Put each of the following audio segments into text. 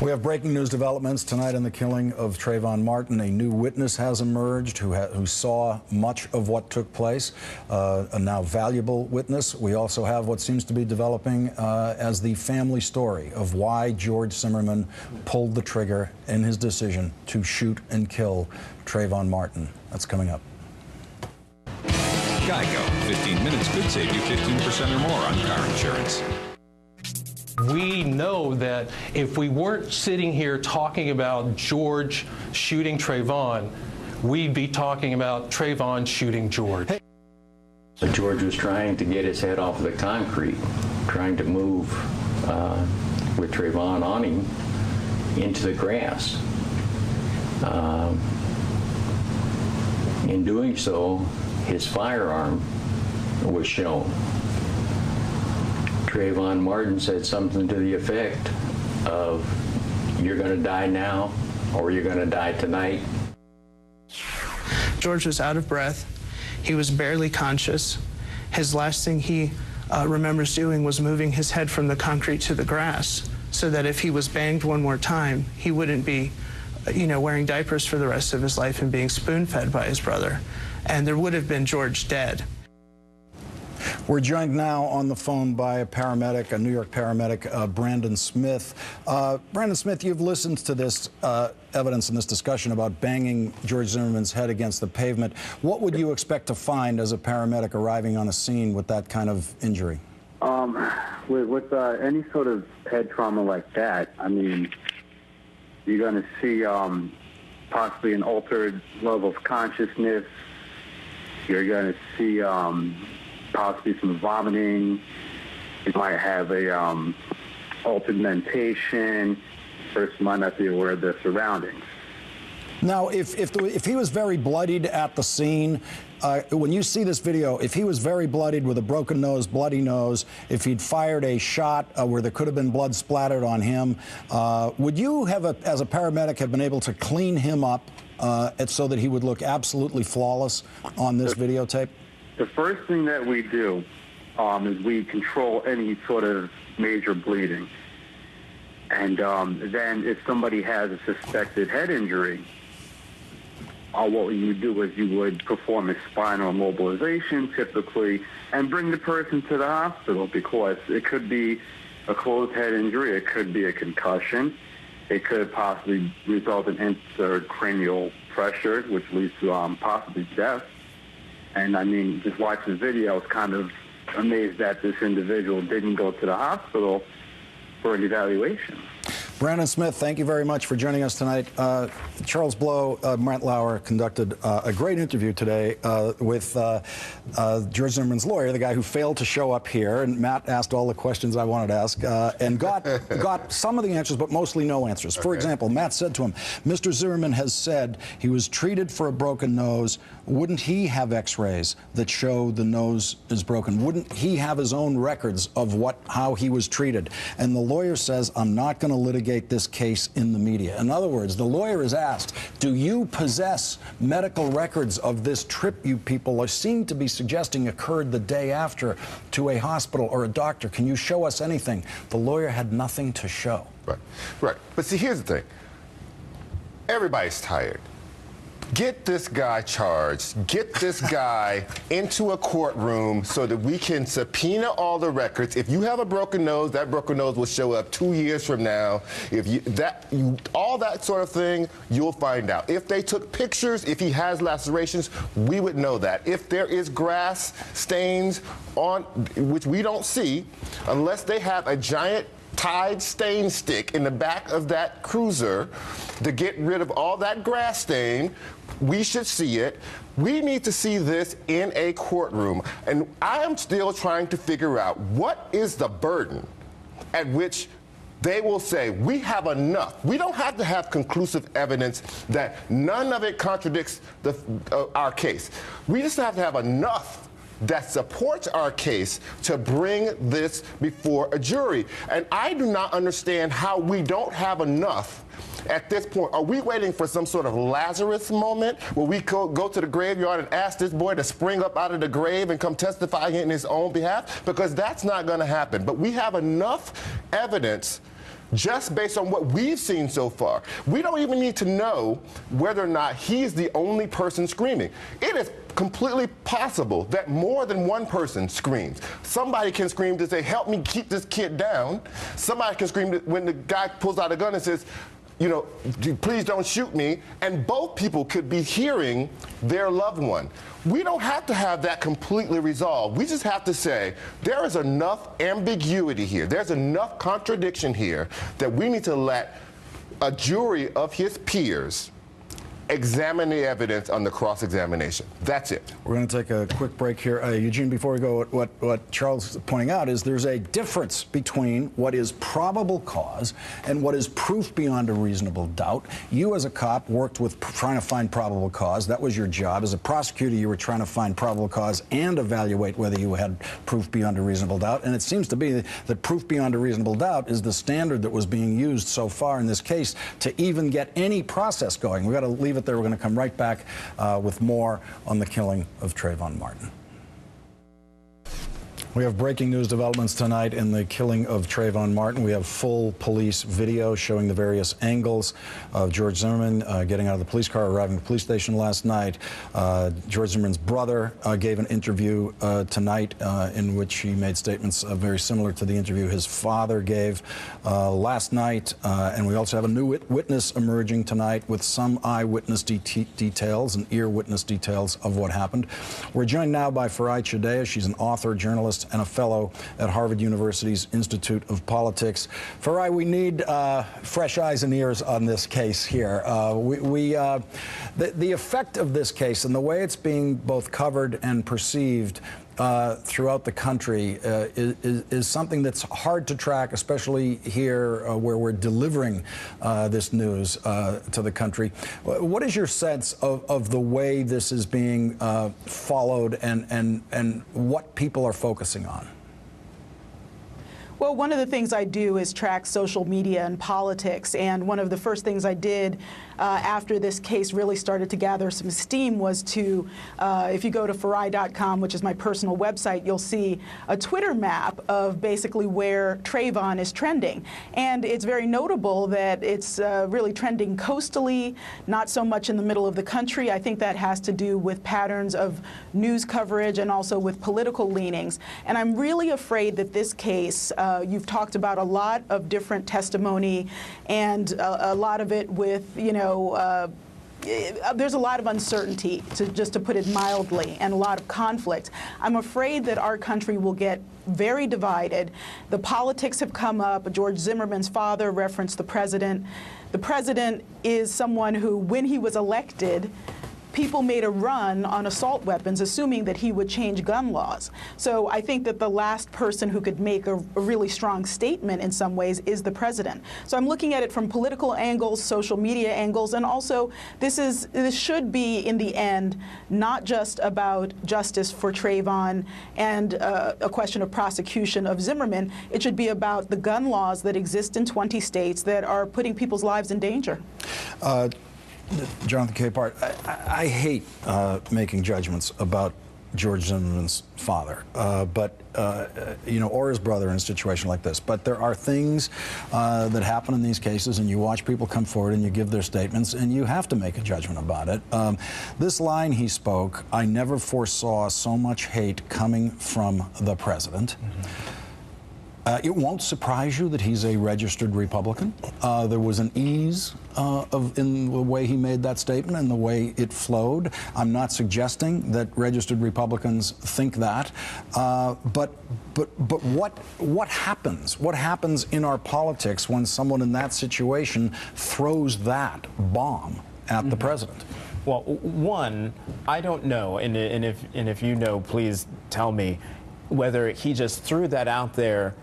We have breaking news developments tonight in the killing of Trayvon Martin. A new witness has emerged who saw much of what took place, a now valuable witness. We also have what seems to be developing as the family story of why George Zimmerman pulled the trigger in his decision to shoot and kill Trayvon Martin. That's coming up. Geico. 15 minutes could save you 15% or more on car insurance. We know that if we weren't sitting here talking about George shooting Trayvon, we'd be talking about Trayvon shooting George. George was trying to get his head off of the concrete, trying to move with Trayvon on him into the grass. In doing so, his firearm was shown. Trayvon Martin said something to the effect of, "You're going to die now, or you're going to die tonight." George was out of breath. He was barely conscious. His last thing he remembers doing was moving his head from the concrete to the grass so that if he was banged one more time, he wouldn't be, wearing diapers for the rest of his life and being spoon-fed by his brother. And there would have been George dead. We're joined now on the phone by a paramedic, a New York paramedic, Brandon Smith. Brandon Smith, you've listened to this evidence and this discussion about banging George Zimmerman's head against the pavement. What would you expect to find as a paramedic arriving on a scene with that kind of injury? With any sort of head trauma like that, I mean, you're going to see possibly an altered level of consciousness. You're going to see possibly some vomiting. You might have a altered mentation. Person might not be aware of their surroundings. Now, if he was very bloodied at the scene, when you see this video, if he was very bloodied with a broken nose, bloody nose, if he'd fired a shot where there could have been blood splattered on him, would you have, as a paramedic, have been able to clean him up so that he would look absolutely flawless on this videotape? The first thing that we do is we control any sort of major bleeding. And then if somebody has a suspected head injury, what you would do is you would perform a spinal immobilization typically and bring the person to the hospital, because it could be a closed head injury, it could be a concussion, it could possibly result in intracranial pressure, which leads to possibly death. And I mean, just watching the video, I was kind of amazed that this individual didn't go to the hospital for an evaluation. Brandon Smith, thank you very much for joining us tonight. Charles Blow, Matt Lauer conducted a great interview today with George Zimmerman's lawyer, the guy who failed to show up here. And Matt asked all the questions I wanted to ask and got some of the answers, but mostly no answers. For example, Matt said to him, Mr. Zimmerman has said he was treated for a broken nose. Wouldn't he have x-rays that show the nose is broken? Wouldn't he have his own records of how he was treated? And the lawyer says, I'm not going to litigate this case in the media. In other words, the lawyer is asked, do you possess medical records of this trip you people seem to be suggesting occurred the day after to a hospital or a doctor? Can you show us anything? The lawyer had nothing to show. Right. But see, here's the thing. Everybody's tired. Get this guy charged, get this guy into a courtroom so that we can subpoena all the records. If you have a broken nose, that broken nose will show up 2 years from now. If all that sort of thing, you'll find out. If they took pictures, if he has lacerations, we would know that. If there is grass stains on, which we don't see, unless they have a giant Tide stain stick in the back of that cruiser to get rid of all that grass stain, we should see it. We need to see this in a courtroom. And I am still trying to figure out what is the burden at which they will say, we have enough. We don't have to have conclusive evidence that none of it contradicts our case. We just have to have enough that supports our case to bring this before a jury. And I do not understand how we don't have enough at this point. Are we waiting for some sort of Lazarus moment where we go to the graveyard and ask this boy to spring up out of the grave and come testify in his own behalf? Because that's not going to happen. But we have enough evidence just based on what we've seen so far. We don't even need to know whether or not he's the only person screaming. It is completely possible that more than one person screams. Somebody can scream to say, help me keep this kid down. Somebody can scream when the guy pulls out a gun and says, you know, please don't shoot me. And both people could be hearing their loved one. We don't have to have that completely resolved. We just have to say there is enough ambiguity here. There's enough contradiction here that we need to let a jury of his peers examine the evidence on the cross-examination. That's it. We're going to take a quick break here. Eugene, before we go, what Charles is pointing out is there's a difference between what is probable cause and what is proof beyond a reasonable doubt. You as a cop worked with trying to find probable cause. That was your job. As a prosecutor, you were trying to find probable cause and evaluate whether you had proof beyond a reasonable doubt. And it seems to be that proof beyond a reasonable doubt is the standard that was being used so far in this case to even get any process going. We've got to leave it there. We're going to come right back with more on the killing of Trayvon Martin. We have breaking news developments tonight in the killing of Trayvon Martin. We have full police video showing the various angles of George Zimmerman getting out of the police car, arriving at the police station last night. George Zimmerman's brother gave an interview tonight in which he made statements very similar to the interview his father gave last night. And we also have a new witness emerging tonight with some eyewitness details and ear witness details of what happened. We're joined now by Farai Chideya. She's an author, journalist, and a fellow at Harvard University's Institute of Politics. Farai, we need fresh eyes and ears on this case here. The effect of this case and the way it's being both covered and perceived throughout the country is something that's hard to track, especially here where we're delivering this news to the country. What is your sense of the way this is being followed and what people are focusing on? Well, one of the things I do is track social media and politics, and one of the first things I did after this case really started to gather some steam was to, if you go to Farai.com, which is my personal website, you'll see a Twitter map of basically where Trayvon is trending. And it's very notable that it's really trending coastally, not so much in the middle of the country. I think that has to do with patterns of news coverage and also with political leanings. And I'm really afraid that this case, you've talked about a lot of different testimony and a lot of it with, you know, there's a lot of uncertainty, just to put it mildly, and a lot of conflict. I'm afraid that our country will get very divided. The politics have come up. George Zimmerman's father referenced the president. The president is someone who, when he was elected, people made a run on assault weapons, assuming that he would change gun laws. So I think that the last person who could make a really strong statement in some ways is the president. So I'm looking at it from political angles, social media angles, and also this should be, in the end, not just about justice for Trayvon and a question of prosecution of Zimmerman. It should be about the gun laws that exist in 20 states that are putting people's lives in danger. Jonathan Capehart, I hate making judgments about George Zimmerman's father, you know, or his brother in a situation like this. But there are things that happen in these cases, and you watch people come forward and you give their statements, and you have to make a judgment about it. This line he spoke, "I never foresaw so much hate coming from the president." Mm-hmm. It won't surprise you that he's a registered Republican. There was an ease in the way he made that statement and the way it flowed. I'm not suggesting that registered Republicans think that, but what happens? What happens in our politics when someone in that situation throws that bomb at the president? Well, one, I don't know, and if you know, please tell me whether he just threw that out there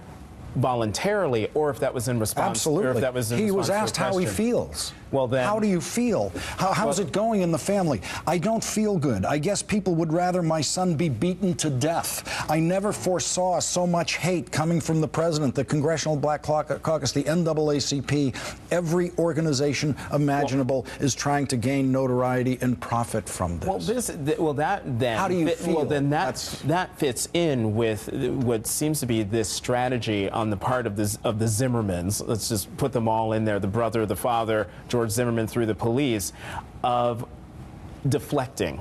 voluntarily, or if that was in response. Absolutely. Or if that was in he response was asked to a how he question. feels. Well, then, how do you feel? How's it going in the family? I don't feel good. I guess people would rather my son be beaten to death. I never foresaw so much hate coming from the president, the Congressional Black Caucus, the NAACP. Every organization imaginable is trying to gain notoriety and profit from this. That then. How do you feel? Well, then that fits in with what seems to be this strategy on on the part of the Zimmermans, let's just put them all in there, the brother, the father, George Zimmerman through the police, of deflecting.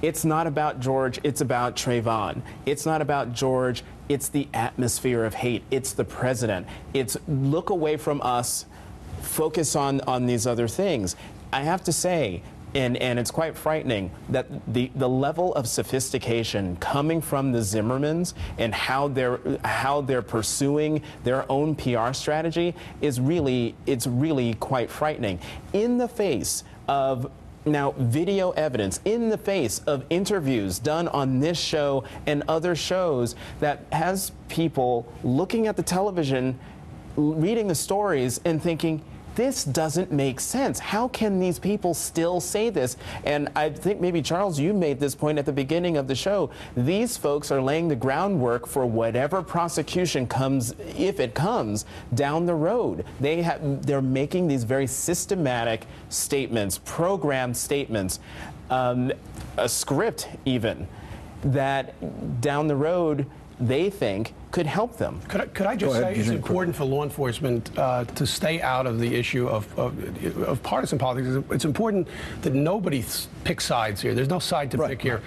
It's not about George, it's about Trayvon. It's not about George, it's the atmosphere of hate. It's the president. It's look away from us, focus on these other things. I have to say, and it's quite frightening, that the level of sophistication coming from the Zimmermans and how they're pursuing their own PR strategy is really quite frightening. In the face of now video evidence, in the face of interviews done on this show and other shows that has people looking at the television, reading the stories and thinking, this doesn't make sense. How can these people still say this? And I think maybe, Charles, you made this point at the beginning of the show. These folks are laying the groundwork for whatever prosecution comes, if it comes, down the road. They're making these very systematic statements, programmed statements, a script even, that down the road they think could help them. Could I just say it's important for law enforcement to stay out of the issue of partisan politics. It's important that nobody picks sides here. There's no side to pick here.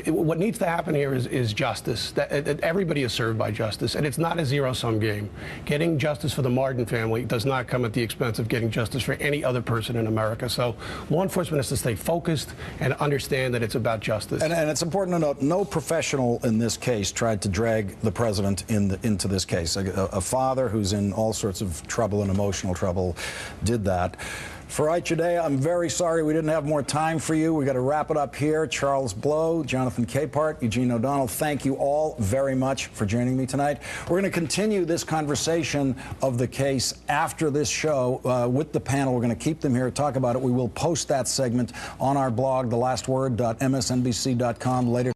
What needs to happen here is justice. That everybody is served by justice, and it's not a zero-sum game. Getting justice for the Martin family does not come at the expense of getting justice for any other person in America. So law enforcement has to stay focused and understand that it's about justice. And it's important to note, no professional in this case tried to drag the president into this case. A father who's in all sorts of trouble and emotional trouble did that. For Right Today, I'm very sorry we didn't have more time for you. We got to wrap it up here. Charles Blow, Jonathan Capehart, Eugene O'Donnell, thank you all very much for joining me tonight. We're going to continue this conversation of the case after this show with the panel. We're going to keep them here to talk about it. We will post that segment on our blog, thelastword.msnbc.com later.